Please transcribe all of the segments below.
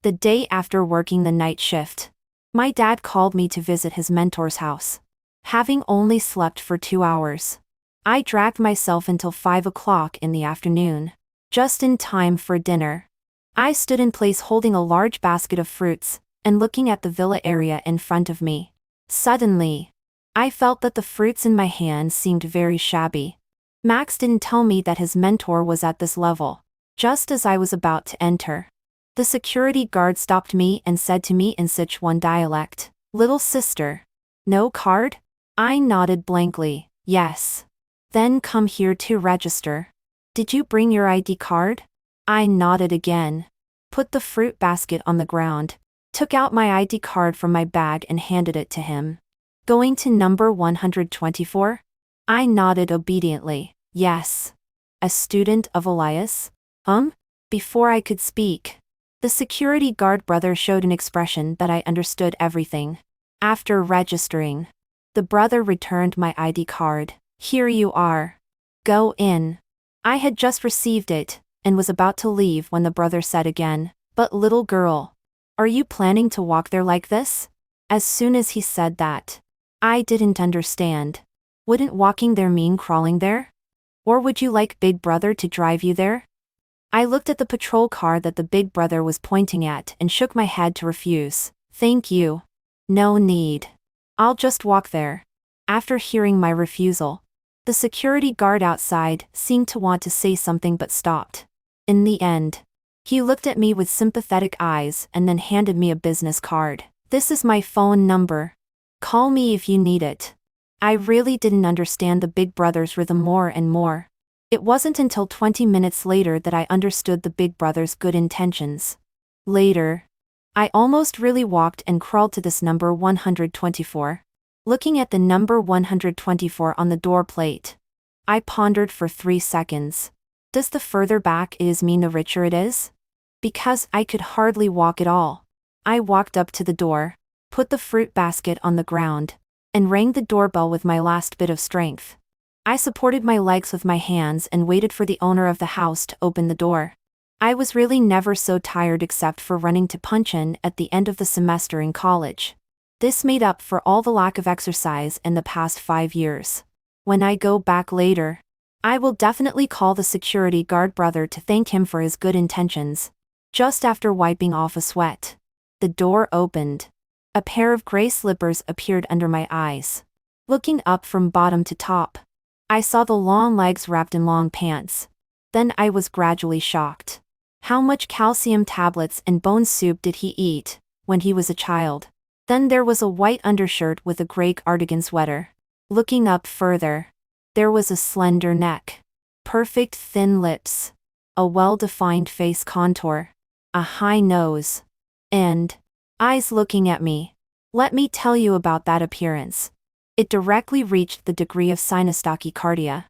The day after working the night shift, my dad called me to visit his mentor's house. Having only slept for 2 hours, I dragged myself until 5 o'clock in the afternoon, just in time for dinner. I stood in place holding a large basket of fruits and looking at the villa area in front of me. Suddenly, I felt that the fruits in my hands seemed very shabby. Max didn't tell me that his mentor was at this level. Just as I was about to enter, the security guard stopped me and said to me in Sichuan dialect, "Little sister, no card?" I nodded blankly, "Yes." "Then come here to register." "Did you bring your ID card?" I nodded again. Put the fruit basket on the ground, took out my ID card from my bag and handed it to him. "Going to number 124? I nodded obediently, "Yes." "A student of Elias?" Before I could speak, the security guard brother showed an expression that I understood everything. After registering, the brother returned my ID card. "Here you are. Go in." I had just received it and was about to leave when the brother said again, "But little girl, are you planning to walk there like this?" As soon as he said that, I didn't understand. Wouldn't walking there mean crawling there? Or would you like Big Brother to drive you there? I looked at the patrol car that the Big Brother was pointing at and shook my head to refuse. "Thank you. No need. I'll just walk there." After hearing my refusal, the security guard outside seemed to want to say something but stopped. In the end, he looked at me with sympathetic eyes and then handed me a business card. "This is my phone number. Call me if you need it." I really didn't understand the Big Brother's rhythm more and more. It wasn't until 20 minutes later that I understood the Big Brother's good intentions. Later, I almost really walked and crawled to this number 124. Looking at the number 124 on the door plate, I pondered for 3 seconds. Does the further back it is mean the richer it is? Because I could hardly walk at all. I walked up to the door, put the fruit basket on the ground, and rang the doorbell with my last bit of strength. I supported my legs with my hands and waited for the owner of the house to open the door. I was really never so tired except for running to Puncheon at the end of the semester in college. This made up for all the lack of exercise in the past 5 years. When I go back later, I will definitely call the security guard brother to thank him for his good intentions. Just after wiping off a sweat, the door opened. A pair of gray slippers appeared under my eyes. Looking up from bottom to top, I saw the long legs wrapped in long pants. Then I was gradually shocked. How much calcium tablets and bone soup did he eat when he was a child? Then there was a white undershirt with a gray cardigan sweater. Looking up further, there was a slender neck, perfect thin lips, a well-defined face contour, a high nose, and eyes looking at me. Let me tell you about that appearance. It directly reached the degree of sinus-tachycardia.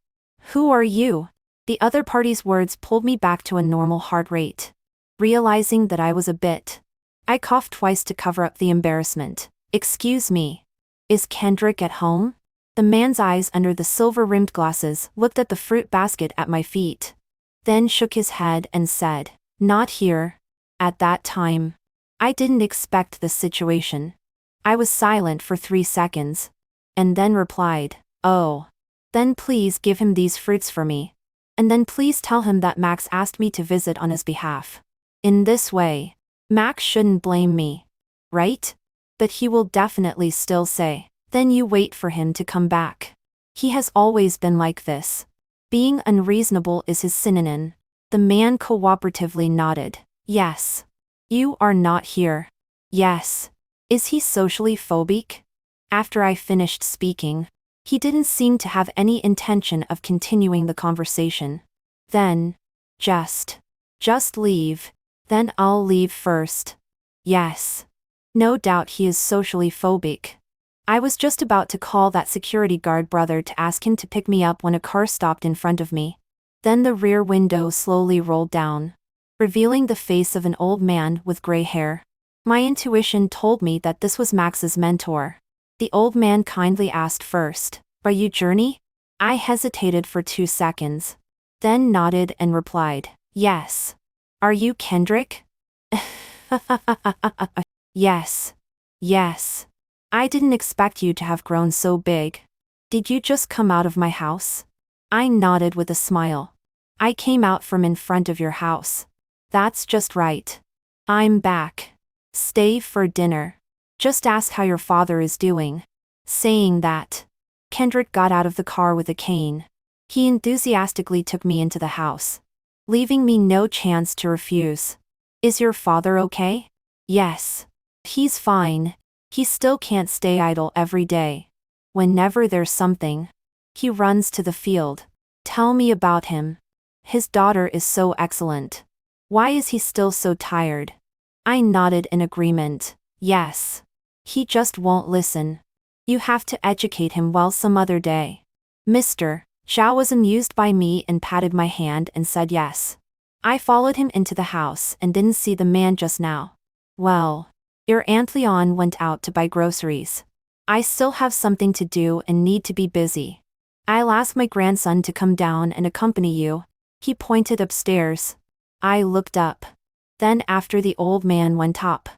"Who are you?" The other party's words pulled me back to a normal heart rate. Realizing that I was a bit, I coughed twice to cover up the embarrassment. "Excuse me. Is Kendrick at home?" The man's eyes under the silver-rimmed glasses looked at the fruit basket at my feet, then shook his head and said, "Not here." At that time, I didn't expect this situation. I was silent for 3 seconds, and then replied, "Oh. Then please give him these fruits for me. And then please tell him that Max asked me to visit on his behalf. In this way, Max shouldn't blame me, right? But he will definitely still say, 'Then you wait for him to come back.' He has always been like this. Being unreasonable is his synonym." The man cooperatively nodded. "Yes. You are not here." "Yes." "Is he socially phobic?" After I finished speaking, he didn't seem to have any intention of continuing the conversation. "Then, just leave. Then I'll leave first." "Yes. No doubt he is socially phobic." I was just about to call that security guard brother to ask him to pick me up when a car stopped in front of me. Then the rear window slowly rolled down, revealing the face of an old man with gray hair. My intuition told me that this was Max's mentor. The old man kindly asked first, "Are you Journey?" I hesitated for 2 seconds, then nodded and replied, "Yes." "Are you Kendrick?" Yes. Yes. I didn't expect you to have grown so big. Did you just come out of my house? I nodded with a smile. I came out from in front of your house. That's just right. I'm back. Stay for dinner. Just ask how your father is doing. Saying that, Kendrick got out of the car with a cane. He enthusiastically took me into the house, leaving me no chance to refuse. Is your father okay? Yes. He's fine. He still can't stay idle every day. Whenever there's something, he runs to the field. Tell me about him. His daughter is so excellent. Why is he still so tired? I nodded in agreement. Yes. He just won't listen. You have to educate him well some other day. Mr. Zhao was amused by me and patted my hand and said yes. I followed him into the house and didn't see the man just now. Well, your Aunt Leon went out to buy groceries. I still have something to do and need to be busy. I'll ask my grandson to come down and accompany you. He pointed upstairs. I looked up. Then after the old man went up,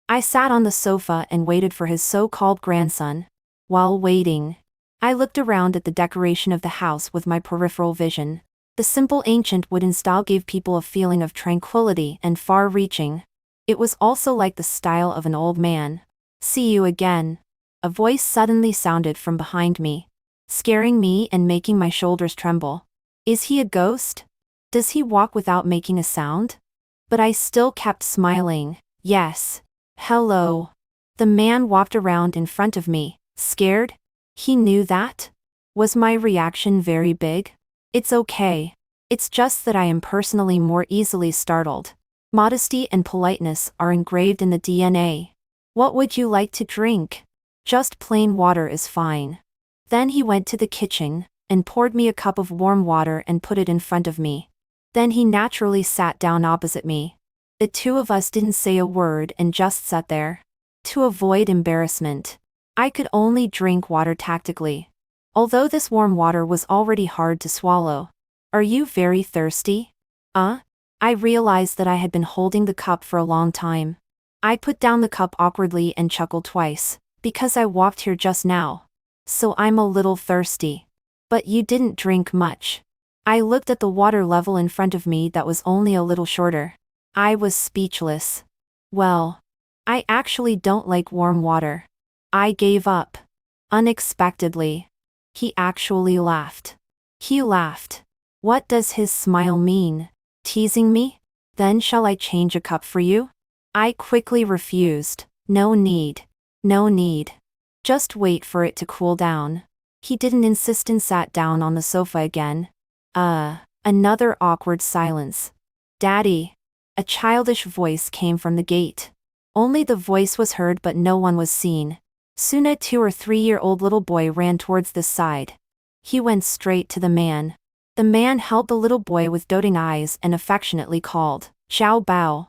I sat on the sofa and waited for his so-called grandson. While waiting, I looked around at the decoration of the house with my peripheral vision. The simple ancient wooden style gave people a feeling of tranquility and far-reaching. It was also like the style of an old man. See you again. A voice suddenly sounded from behind me, scaring me and making my shoulders tremble. Is he a ghost? Does he walk without making a sound? But I still kept smiling. Yes. Hello. The man walked around in front of me, scared. He knew that? Was my reaction very big? It's okay. It's just that I am personally more easily startled. Modesty and politeness are engraved in the DNA. What would you like to drink? Just plain water is fine. Then he went to the kitchen and poured me a cup of warm water and put it in front of me. Then he naturally sat down opposite me. The two of us didn't say a word and just sat there. To avoid embarrassment, I could only drink water tactically. Although this warm water was already hard to swallow. Are you very thirsty? I realized that I had been holding the cup for a long time. I put down the cup awkwardly and chuckled twice, because I walked here just now. So I'm a little thirsty. But you didn't drink much. I looked at the water level in front of me that was only a little shorter. I was speechless. Well, I actually don't like warm water. I gave up. Unexpectedly. He actually laughed. He laughed. What does his smile mean? Teasing me? Then shall I change a cup for you? I quickly refused. No need. No need. Just wait for it to cool down. He didn't insist and sat down on the sofa again. Another awkward silence. Daddy. A childish voice came from the gate. Only the voice was heard but no one was seen. Soon a 2 or 3-year-old little boy ran towards this side. He went straight to the man. The man held the little boy with doting eyes and affectionately called, Xiao Bao.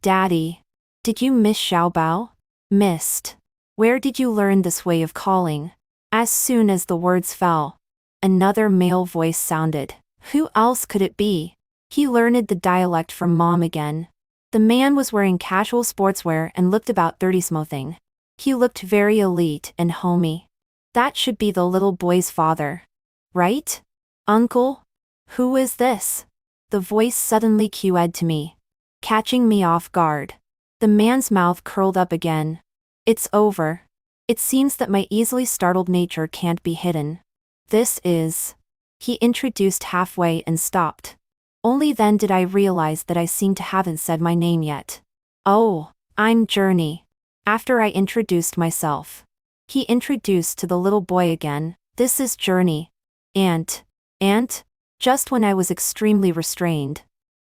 Daddy. Did you miss Xiao Bao? Missed. Where did you learn this way of calling? As soon as the words fell, another male voice sounded. Who else could it be? He learned the dialect from mom again. The man was wearing casual sportswear and looked about 30-something. He looked very elite and homey. That should be the little boy's father. Right? Uncle? Who is this? The voice suddenly cued to me, catching me off guard. The man's mouth curled up again. It's over. It seems that my easily startled nature can't be hidden. This is... He introduced halfway and stopped. Only then did I realize that I seemed to haven't said my name yet. Oh, I'm Journey. After I introduced myself, he introduced to the little boy again. This is Journey. Aunt. Just when I was extremely restrained,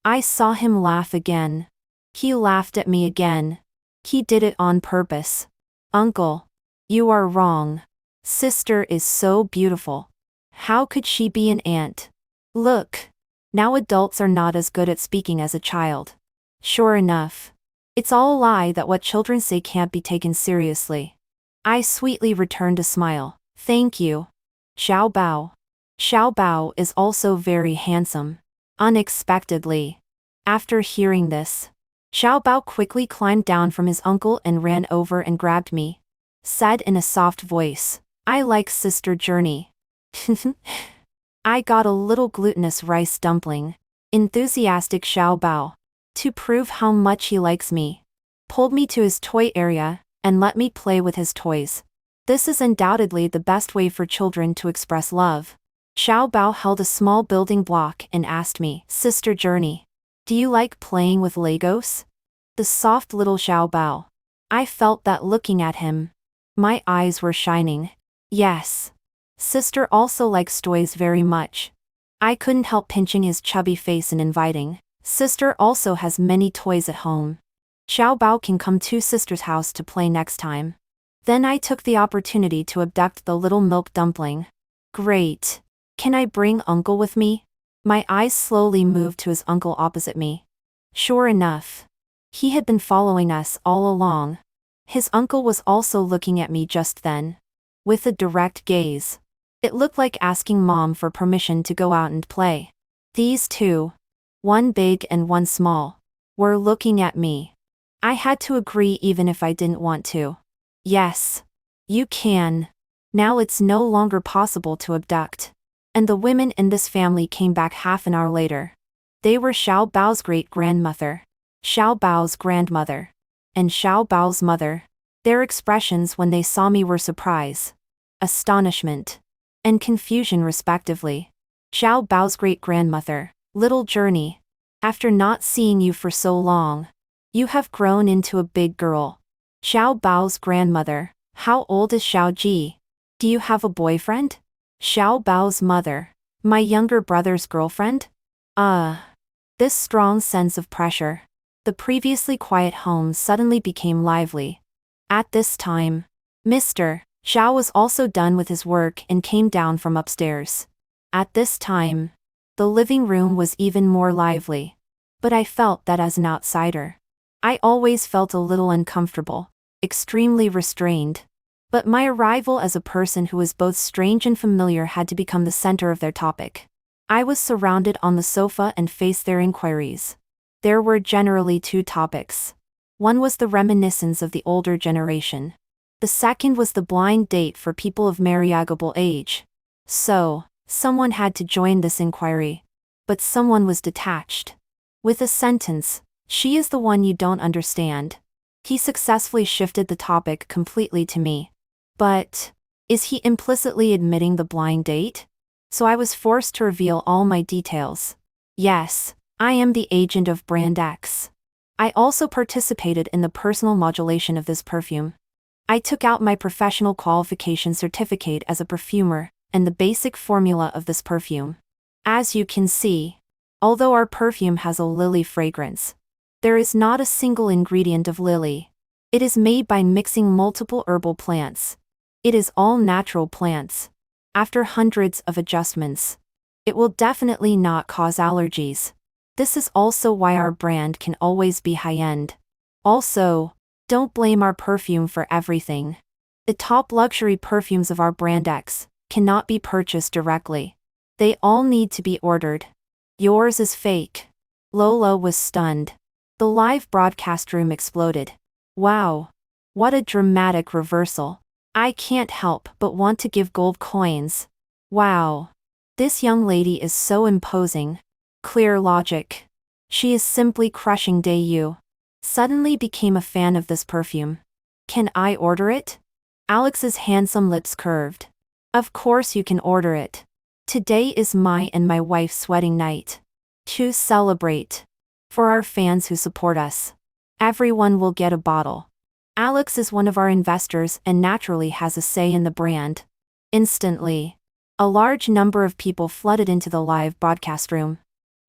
I saw him laugh again. He laughed at me again. He did it on purpose. Uncle. You are wrong. Sister is so beautiful. How could she be an aunt? Look. Now adults are not as good at speaking as a child. Sure enough. It's all a lie that what children say can't be taken seriously. I sweetly returned a smile. Thank you. Xiao Bao. Xiao Bao is also very handsome. Unexpectedly. After hearing this, Xiao Bao quickly climbed down from his uncle and ran over and grabbed me. Said in a soft voice, "I like Sister Journey." I got a little glutinous rice dumpling. Enthusiastic Xiao Bao, to prove how much he likes me, pulled me to his toy area and let me play with his toys. This is undoubtedly the best way for children to express love. Xiao Bao held a small building block and asked me, "Sister Journey, do you like playing with Legos?" The soft little Xiao Bao. I felt that looking at him. My eyes were shining. Yes. Sister also likes toys very much. I couldn't help pinching his chubby face and inviting. Sister also has many toys at home. Xiao Bao can come to Sister's house to play next time. Then I took the opportunity to abduct the little milk dumpling. Great. Can I bring uncle with me? My eyes slowly moved to his uncle opposite me. Sure enough. He had been following us all along. His uncle was also looking at me just then. With a direct gaze. It looked like asking Mom for permission to go out and play. These two, one big and one small, were looking at me. I had to agree even if I didn't want to. Yes. You can. Now it's no longer possible to abduct. And the women in this family came back half an hour later. They were Xiao Bao's great-grandmother, Xiao Bao's grandmother, and Xiao Bao's mother. Their expressions when they saw me were surprise, astonishment, and confusion respectively. Xiao Bao's great-grandmother, "Little Journey, after not seeing you for so long, you have grown into a big girl." Xiao Bao's grandmother, "How old is Xiao Ji? Do you have a boyfriend?" Xiao Bao's mother, "My younger brother's girlfriend?" This strong sense of pressure. The previously quiet home suddenly became lively. At this time, Mr. Xiao was also done with his work and came down from upstairs. At this time, the living room was even more lively. But I felt that as an outsider, I always felt a little uncomfortable, extremely restrained. But my arrival as a person who was both strange and familiar had to become the center of their topic. I was surrounded on the sofa and faced their inquiries. There were generally two topics. One was the reminiscence of the older generation. The second was the blind date for people of marriageable age. So, someone had to join this inquiry. But someone was detached. With a sentence, "She is the one you don't understand." He successfully shifted the topic completely to me. But, is he implicitly admitting the blind date? So I was forced to reveal all my details. Yes, I am the agent of Brand X. I also participated in the personal modulation of this perfume. I took out my professional qualification certificate as a perfumer, and the basic formula of this perfume. As you can see, although our perfume has a lily fragrance, there is not a single ingredient of lily. It is made by mixing multiple herbal plants. It is all natural plants. After hundreds of adjustments, it will definitely not cause allergies. This is also why our brand can always be high-end. Also, don't blame our perfume for everything. The top luxury perfumes of our brand X cannot be purchased directly. They all need to be ordered. Yours is fake. Lola was stunned. The live broadcast room exploded. Wow. What a dramatic reversal. I can't help but want to give gold coins. Wow. This young lady is so imposing. Clear logic. She is simply crushing Dayu. Suddenly became a fan of this perfume. Can I order it? Alex's handsome lips curved. Of course you can order it. Today is my and my wife's wedding night. To celebrate. For our fans who support us. Everyone will get a bottle. Alex is one of our investors and naturally has a say in the brand. Instantly, a large number of people flooded into the live broadcast room,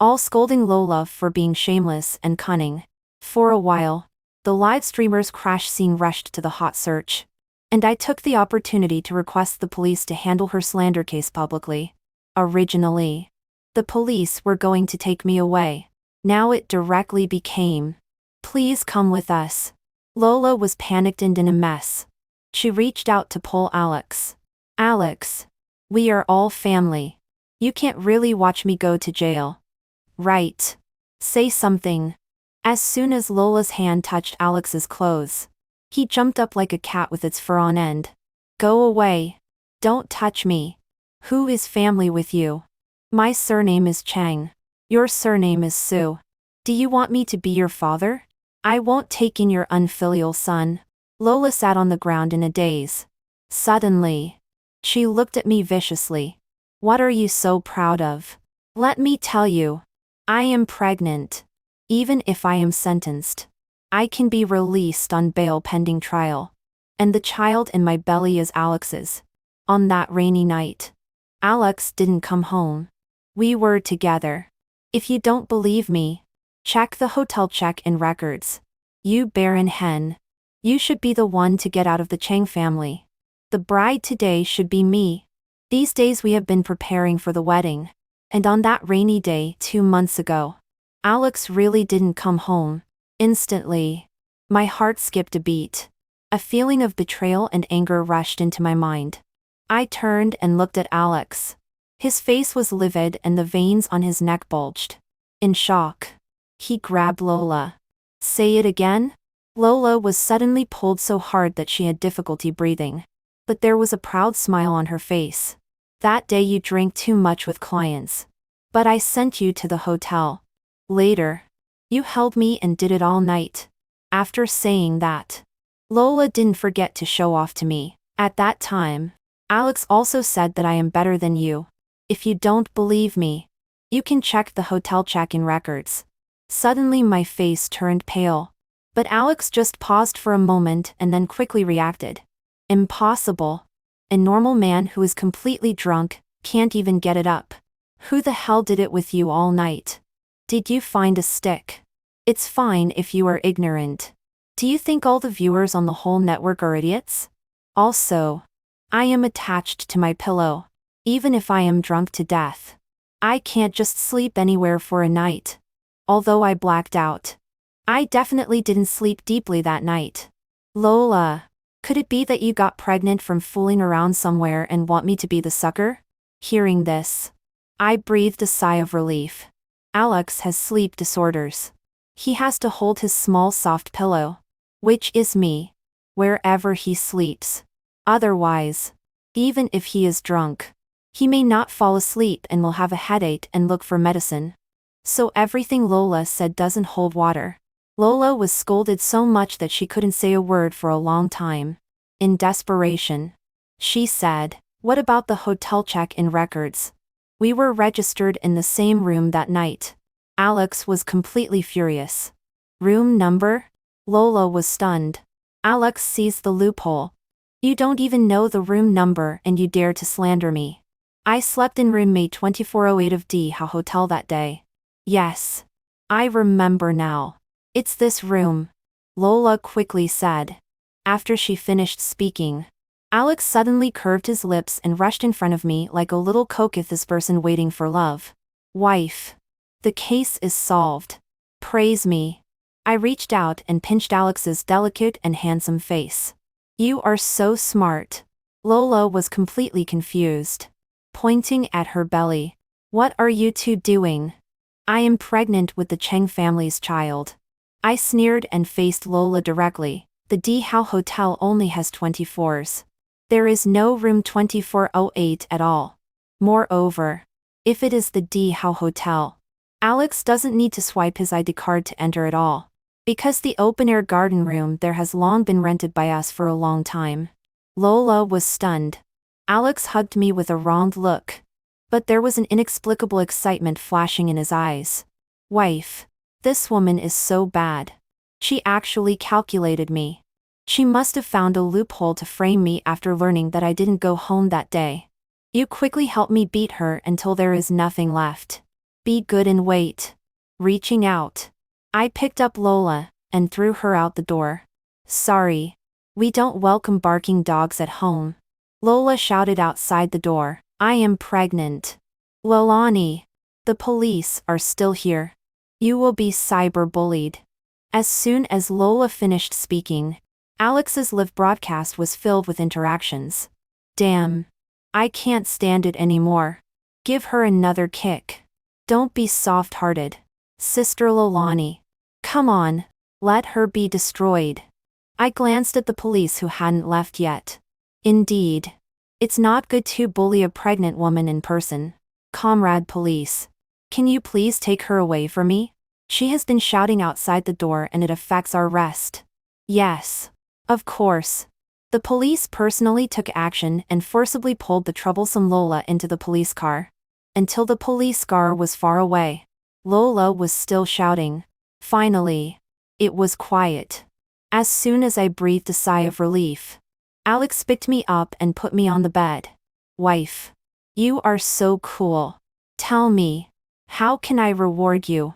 all scolding Lola for being shameless and cunning. For a while, the live streamer's crash scene rushed to the hot search, and I took the opportunity to request the police to handle her slander case publicly. Originally, the police were going to take me away. Now it directly became, "Please come with us." Lola was panicked and in a mess. She reached out to pull Alex. "Alex, we are all family. You can't really watch me go to jail. Right? Say something." As soon as Lola's hand touched Alex's clothes, he jumped up like a cat with its fur on end. Go away. Don't touch me. Who is family with you? My surname is Chang. Your surname is Su. Do you want me to be your father? I won't take in your unfilial son. Lola sat on the ground in a daze. Suddenly, she looked at me viciously. What are you so proud of? Let me tell you. I am pregnant. Even if I am sentenced, I can be released on bail pending trial. And the child in my belly is Alex's. On that rainy night, Alex didn't come home. We were together. If you don't believe me, check the hotel check-in records. You barren hen. You should be the one to get out of the Chang family. The bride today should be me. These days we have been preparing for the wedding. And on that rainy day 2 months ago, Alex really didn't come home. Instantly, my heart skipped a beat. A feeling of betrayal and anger rushed into my mind. I turned and looked at Alex. His face was livid and the veins on his neck bulged. In shock, he grabbed Lola. Say it again? Lola was suddenly pulled so hard that she had difficulty breathing. But there was a proud smile on her face. That day you drank too much with clients. But I sent you to the hotel. Later, you held me and did it all night. After saying that, Lola didn't forget to show off to me. At that time, Alex also said that I am better than you. If you don't believe me, you can check the hotel check-in records. Suddenly my face turned pale. But Alex just paused for a moment and then quickly reacted. Impossible. A normal man who is completely drunk can't even get it up. Who the hell did it with you all night? Did you find a stick? It's fine if you are ignorant. Do you think all the viewers on the whole network are idiots? Also, I am attached to my pillow. Even if I am drunk to death, I can't just sleep anywhere for a night. Although I blacked out, I definitely didn't sleep deeply that night. Lola, could it be that you got pregnant from fooling around somewhere and want me to be the sucker? Hearing this, I breathed a sigh of relief. Alex has sleep disorders. He has to hold his small soft pillow, which is me, wherever he sleeps. Otherwise, even if he is drunk, he may not fall asleep and will have a headache and look for medicine. So everything Lola said doesn't hold water. Lola was scolded so much that she couldn't say a word for a long time. In desperation, she said, "What about the hotel check-in records? We were registered in the same room that night." Alex was completely furious. Room number? Lola was stunned. Alex seized the loophole. You don't even know the room number and you dare to slander me. I slept in room May 2408 of D How Hotel that day. Yes. I remember now. It's this room, Lola quickly said. After she finished speaking, Alex suddenly curved his lips and rushed in front of me like a little coquettish person waiting for love. Wife. The case is solved. Praise me. I reached out and pinched Alex's delicate and handsome face. You are so smart. Lola was completely confused. Pointing at her belly. What are you two doing? I am pregnant with the Chang family's child. I sneered and faced Lola directly. The D How Hotel only has 24s. There is no room 2408 at all. Moreover, if it is the D How Hotel, Alex doesn't need to swipe his ID card to enter at all. Because the open-air garden room there has long been rented by us for a long time. Lola was stunned. Alex hugged me with a wronged look. But there was an inexplicable excitement flashing in his eyes. Wife. This woman is so bad. She actually calculated me. She must have found a loophole to frame me after learning that I didn't go home that day. You quickly help me beat her until there is nothing left. Be good and wait. Reaching out, I picked up Lola and threw her out the door. Sorry. We don't welcome barking dogs at home. Lola shouted outside the door. I am pregnant. Lolani. The police are still here. You will be cyber-bullied. As soon as Lola finished speaking, Alex's live broadcast was filled with interactions. Damn. I can't stand it anymore. Give her another kick. Don't be soft-hearted. Sister Lolani. Come on. Let her be destroyed. I glanced at the police who hadn't left yet. Indeed. It's not good to bully a pregnant woman in person. Comrade police. Can you please take her away from me? She has been shouting outside the door and it affects our rest. Yes. Of course. The police personally took action and forcibly pulled the troublesome Lola into the police car. Until the police car was far away. Lola was still shouting. Finally. It was quiet. As soon as I breathed a sigh of relief, Alex picked me up and put me on the bed. Wife. You are so cool. Tell me. How can I reward you?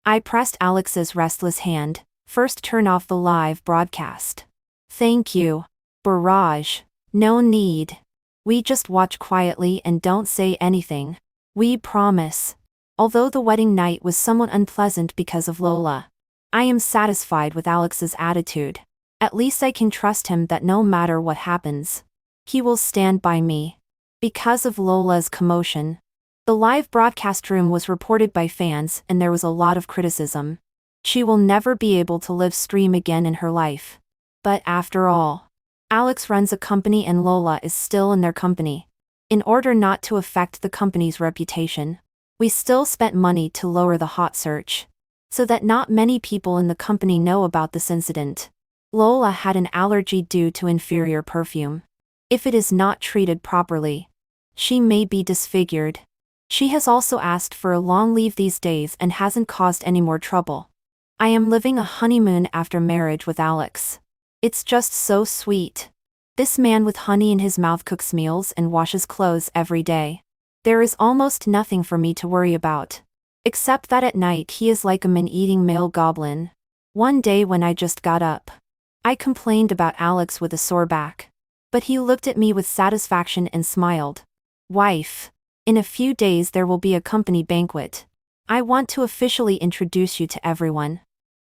I pressed Alex's restless hand. First, turn off the live broadcast. Thank you. Barrage. No need. We just watch quietly and don't say anything. We promise. Although the wedding night was somewhat unpleasant because of Lola, I am satisfied with Alex's attitude. At least I can trust him that no matter what happens, he will stand by me. Because of Lola's commotion, the live broadcast room was reported by fans and there was a lot of criticism. She will never be able to live stream again in her life. But after all, Alex runs a company and Lola is still in their company. In order not to affect the company's reputation, we still spent money to lower the hot search, so that not many people in the company know about this incident. Lola had an allergy due to inferior perfume. If it is not treated properly, she may be disfigured. She has also asked for a long leave these days and hasn't caused any more trouble. I am living a honeymoon after marriage with Alex. It's just so sweet. This man with honey in his mouth cooks meals and washes clothes every day. There is almost nothing for me to worry about. Except that at night he is like a man-eating male goblin. One day when I just got up, I complained about Alex with a sore back. But he looked at me with satisfaction and smiled. Wife. In a few days there will be a company banquet. I want to officially introduce you to everyone.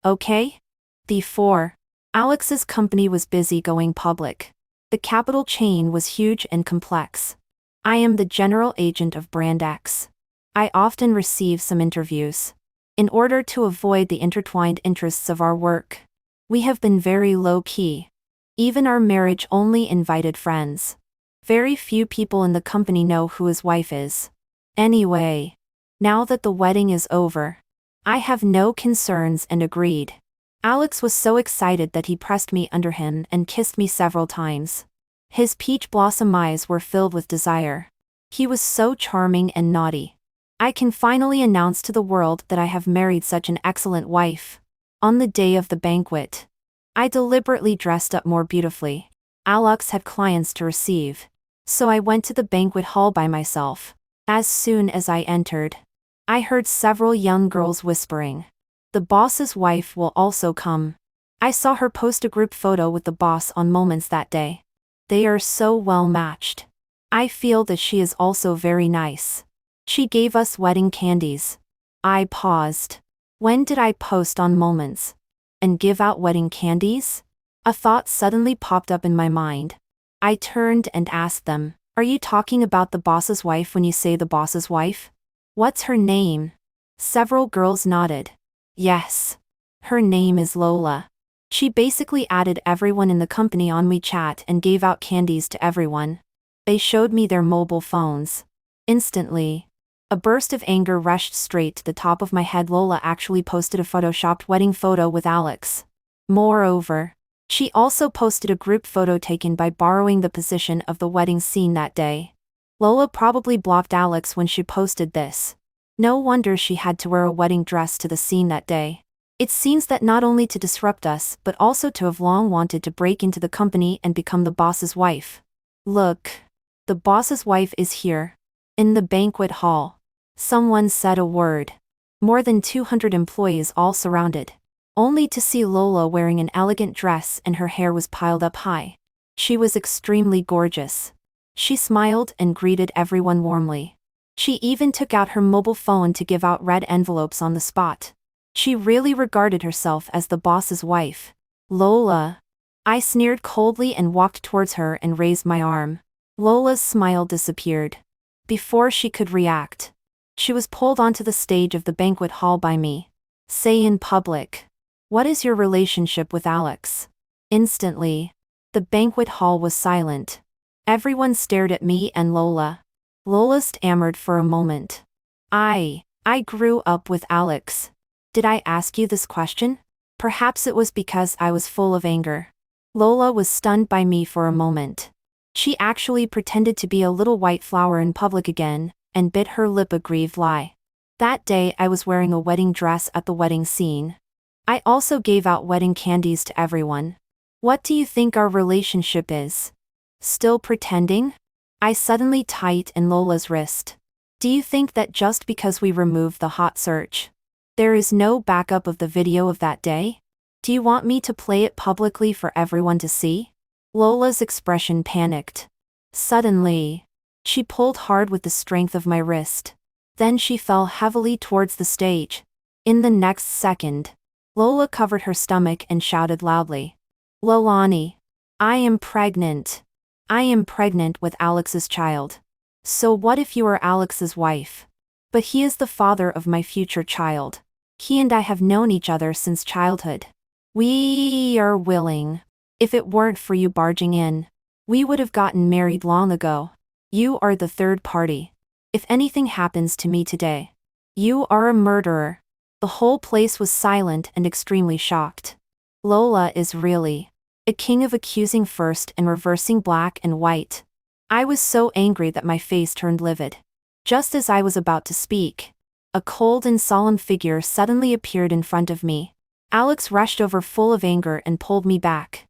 Okay? Before, Alex's company was busy going public. The capital chain was huge and complex. I am the general agent of Brand X. I often receive some interviews. In order to avoid the intertwined interests of our work, we have been very low-key. Even our marriage only invited friends. Very few people in the company know who his wife is. Anyway, now that the wedding is over, I have no concerns and agreed. Alex was so excited that he pressed me under him and kissed me several times. His peach blossom eyes were filled with desire. He was so charming and naughty. I can finally announce to the world that I have married such an excellent wife. On the day of the banquet, I deliberately dressed up more beautifully. Alex had clients to receive, so I went to the banquet hall by myself. As soon as I entered, I heard several young girls whispering, "The boss's wife will also come." I saw her post a group photo with the boss on Moments that day. They are so well matched. I feel that she is also very nice. She gave us wedding candies. I paused. When did I post on Moments and give out wedding candies? A thought suddenly popped up in my mind. I turned and asked them, "Are you talking about the boss's wife when you say the boss's wife? What's her name?" Several girls nodded. Yes. Her name is Lola. She basically added everyone in the company on WeChat and gave out candies to everyone. They showed me their mobile phones. Instantly, a burst of anger rushed straight to the top of my head. Lola actually posted a photoshopped wedding photo with Alex. Moreover, she also posted a group photo taken by borrowing the position of the wedding scene that day. Lola probably blocked Alex when she posted this. No wonder she had to wear a wedding dress to the scene that day. It seems that not only to disrupt us but also to have long wanted to break into the company and become the boss's wife. Look. The boss's wife is here. In the banquet hall. Someone said a word. More than 200 employees all surrounded. Only to see Lola wearing an elegant dress and her hair was piled up high. She was extremely gorgeous. She smiled and greeted everyone warmly. She even took out her mobile phone to give out red envelopes on the spot. She really regarded herself as the boss's wife. Lola. I sneered coldly and walked towards her and raised my arm. Lola's smile disappeared. Before she could react, she was pulled onto the stage of the banquet hall by me. Say in public. What is your relationship with Alex? Instantly, the banquet hall was silent. Everyone stared at me and Lola. Lola stammered for a moment. I grew up with Alex. Did I ask you this question? Perhaps it was because I was full of anger. Lola was stunned by me for a moment. She actually pretended to be a little white flower in public again, and bit her lip a grieved lie. That day I was wearing a wedding dress at the wedding scene. I also gave out wedding candies to everyone. What do you think our relationship is? Still pretending? I suddenly tightened Lola's wrist. Do you think that just because we removed the hot search, there is no backup of the video of that day? Do you want me to play it publicly for everyone to see? Lola's expression panicked. Suddenly, she pulled hard with the strength of my wrist. Then she fell heavily towards the stage. In the next second, Lola covered her stomach and shouted loudly. Lolani, I am pregnant. I am pregnant with Alex's child. So what if you are Alex's wife? But he is the father of my future child. He and I have known each other since childhood. We are willing. If it weren't for you barging in, we would have gotten married long ago. You are the third party. If anything happens to me today, you are a murderer. The whole place was silent and extremely shocked. Lola is really a king of accusing first and reversing black and white. I was so angry that my face turned livid. Just as I was about to speak, a cold and solemn figure suddenly appeared in front of me. Alex rushed over full of anger and pulled me back.